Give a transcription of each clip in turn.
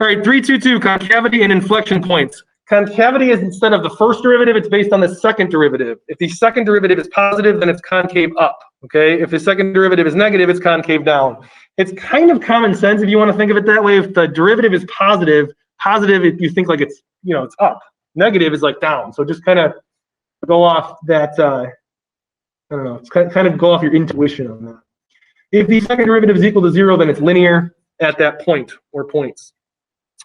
All right, 322, concavity and inflection points. Concavity is instead of the first derivative, it's based on the second derivative. If the second derivative is positive, then it's concave up, okay? If the second derivative is negative, it's concave down. It's kind of common sense if you want to think of it that way. If the derivative is positive, you think like it's, you know, it's up. Negative is like down. So just kind of go off that, I don't know, it's kind of go off your intuition on that. If the second derivative is equal to 0, then it's linear at that point or points.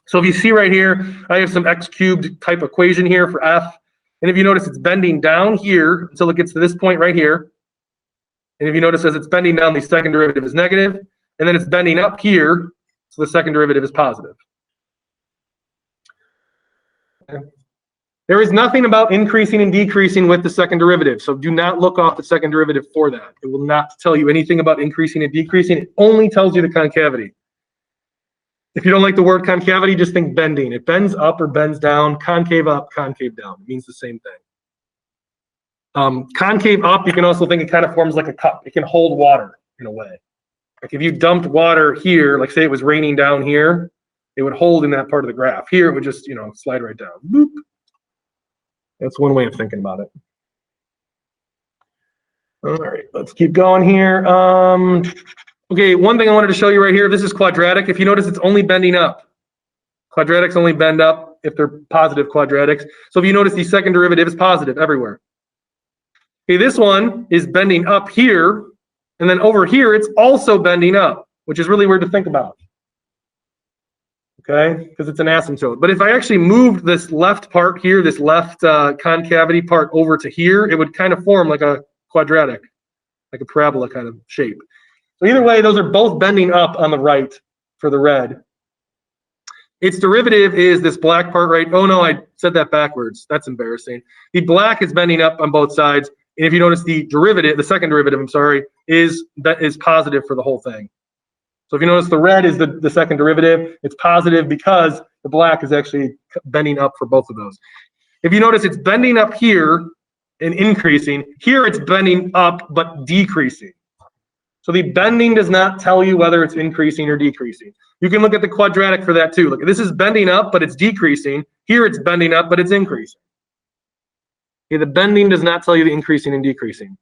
So if you see right here, I have some x cubed type equation here for f. And if you notice, it's bending down here until it gets to this point right here. And if you notice, as it's bending down, the second derivative is negative. And then it's bending up here, so the second derivative is positive. Okay. There is nothing about increasing and decreasing with the second derivative. So do not look off the second derivative for that. It will not tell you anything about increasing and decreasing. It only tells you the concavity. If you don't like the word concavity, just think bending. It bends up or bends down, concave up, concave down. It means the same thing. Concave up, you can also think it kind of forms like a cup. It can hold water in a way. Like if you dumped water here, like say it was raining down here, it would hold in that part of the graph. Here it would just, you know, slide right down. Boop. That's one way of thinking about it. All right, let's keep going here. Okay, one thing I wanted to show you right here, this is quadratic. If you notice, it's only bending up. Quadratics only bend up if they're positive quadratics. So if you notice, the second derivative is positive everywhere. Okay, this one is bending up here, and then over here, it's also bending up, which is really weird to think about. Okay, because it's an asymptote. But if I actually moved this left part here, this left concavity part over to here, it would kind of form like a quadratic, like a parabola kind of shape. So either way, those are both bending up on the right for the red. Its derivative is this black part right. Oh no, I said that backwards. That's embarrassing. The black is bending up on both sides. And if you notice the derivative, the second derivative, I'm sorry, is positive for the whole thing. So if you notice the red is the second derivative, it's positive because the black is actually bending up for both of those. If you notice it's bending up here and increasing, here it's bending up but decreasing. So the bending does not tell you whether it's increasing or decreasing. You can look at the quadratic for that too. Look, this is bending up, but it's decreasing. Here it's bending up, but it's increasing. Okay, the bending does not tell you the increasing and decreasing.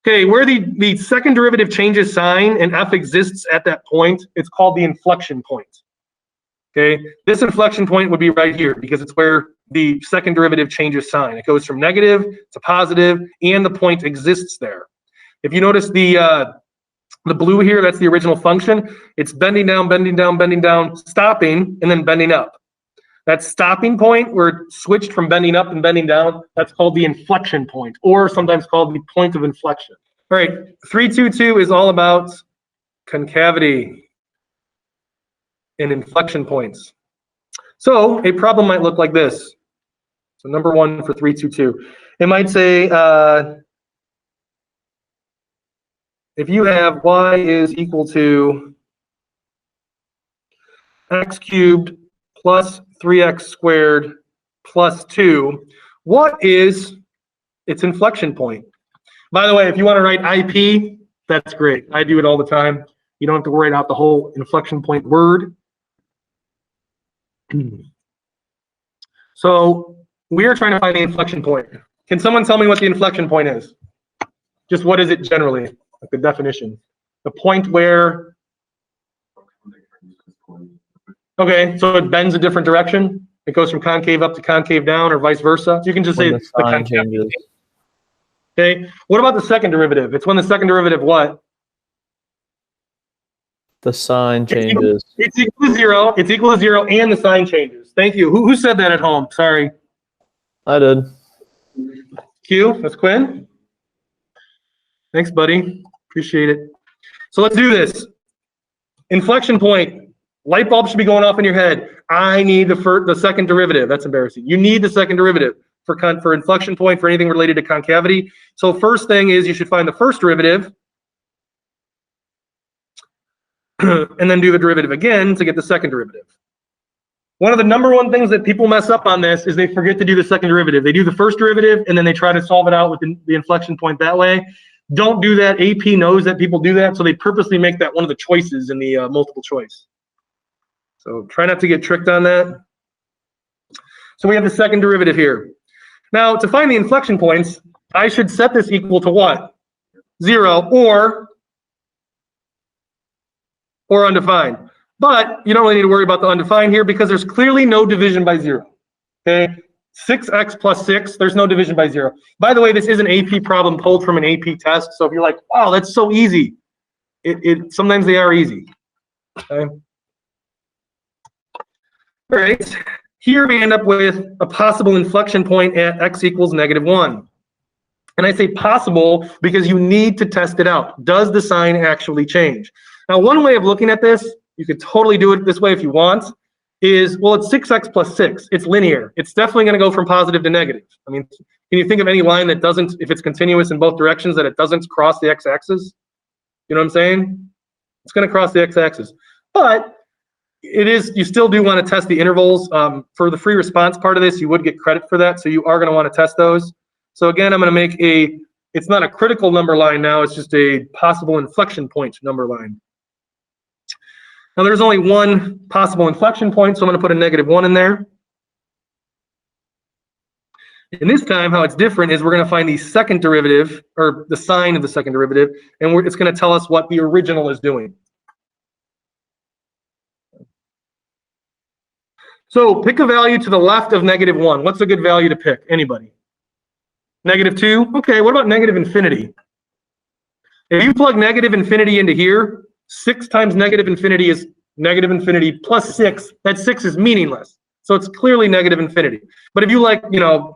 Okay, where the second derivative changes sign and f exists at that point, it's called the inflection point. Okay, this inflection point would be right here because it's where the second derivative changes sign. It goes from negative to positive, and the point exists there. If you notice the blue here, that's the original function. It's bending down, bending down, bending down, stopping, and then bending up. That stopping point where it switched from bending up and bending down, that's called the inflection point, or sometimes called the point of inflection. All right, 322 is all about concavity and inflection points. So a problem might look like this. So number one for 322. It might say, if you have y is equal to x cubed plus 3x squared plus 2, what is its inflection point? By the way, if you want to write IP, that's great. I do it all the time. You don't have to write out the whole inflection point word. So we are trying to find the inflection point. Can someone tell me what the inflection point is? Just what is it generally, like the definition? The point where, okay, so it bends a different direction. It goes from concave up to concave down or vice versa. You can just say the sign changes. Okay, what about the second derivative? It's when the second derivative what? The sign changes. It's equal to 0. It's equal to 0 and the sign changes. Thank you. Who said that at home? Sorry. I did. Q, that's Quinn. Thanks, buddy. Appreciate it. So let's do this. Inflection point. Light bulb should be going off in your head. I need the second derivative. That's embarrassing. You need the second derivative for inflection point, for anything related to concavity. So first thing is you should find the first derivative and then do the derivative again to get the second derivative. One of the number one things that people mess up on this is they forget to do the second derivative. They do the first derivative and then they try to solve it out with the inflection point that way. Don't do that. AP knows that people do that, so they purposely make that one of the choices in the multiple choice. So try not to get tricked on that. So we have the second derivative here. Now, to find the inflection points, I should set this equal to what? 0 or undefined. But you don't really need to worry about the undefined here because there's clearly no division by 0. Okay? 6x plus 6, there's no division by 0. By the way, this is an AP problem pulled from an AP test. So if you're like, wow, that's so easy. Sometimes they are easy. Okay? All right. Here we end up with a possible inflection point at x equals -1. And I say possible because you need to test it out. Does the sign actually change? Now, one way of looking at this, you could totally do it this way if you want, is, well, it's 6x plus 6. It's linear. It's definitely going to go from positive to negative. I mean, can you think of any line that doesn't, if it's continuous in both directions, that it doesn't cross the x-axis? You know what I'm saying? It's going to cross the x-axis. But it is, you still do want to test the intervals. For the free response part of this, you would get credit for that. So you are going to want to test those. So again, I'm going to make it's not a critical number line now, it's just a possible inflection point number line. Now there's only one possible inflection point, so I'm going to put a -1 in there. And this time, how it's different is we're going to find the second derivative, or the sign of the second derivative, and it's going to tell us what the original is doing. So pick a value to the left of -1. What's a good value to pick? Anybody? -2? Okay, what about -infinity? If you plug -infinity into here, 6 times -infinity is -infinity plus 6. That 6 is meaningless. So it's clearly -infinity. But if you like,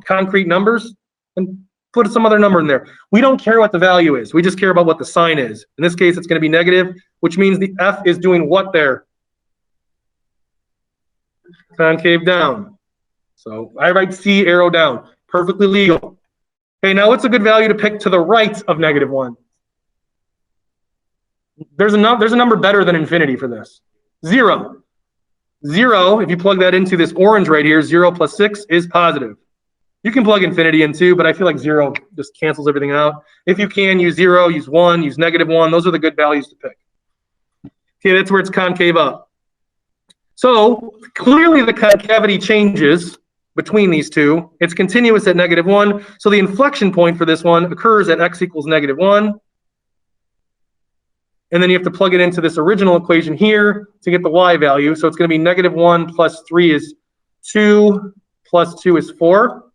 concrete numbers, then put some other number in there. We don't care what the value is. We just care about what the sign is. In this case, it's going to be negative, which means the F is doing what there? Concave down. So I write C, arrow down. Perfectly legal. Okay, now what's a good value to pick to the right of -1? There's a number better than infinity for this. 0. 0, if you plug that into this orange right here, 0 plus 6 is positive. You can plug infinity in too, but I feel like 0 just cancels everything out. If you can, use 0, use 1, use -1. Those are the good values to pick. Okay, that's where it's concave up. So clearly the concavity changes between these two. It's continuous at -1. So the inflection point for this one occurs at x equals -1. And then you have to plug it into this original equation here to get the y value. So it's going to be -1 plus 3 is 2 plus 2 is 4.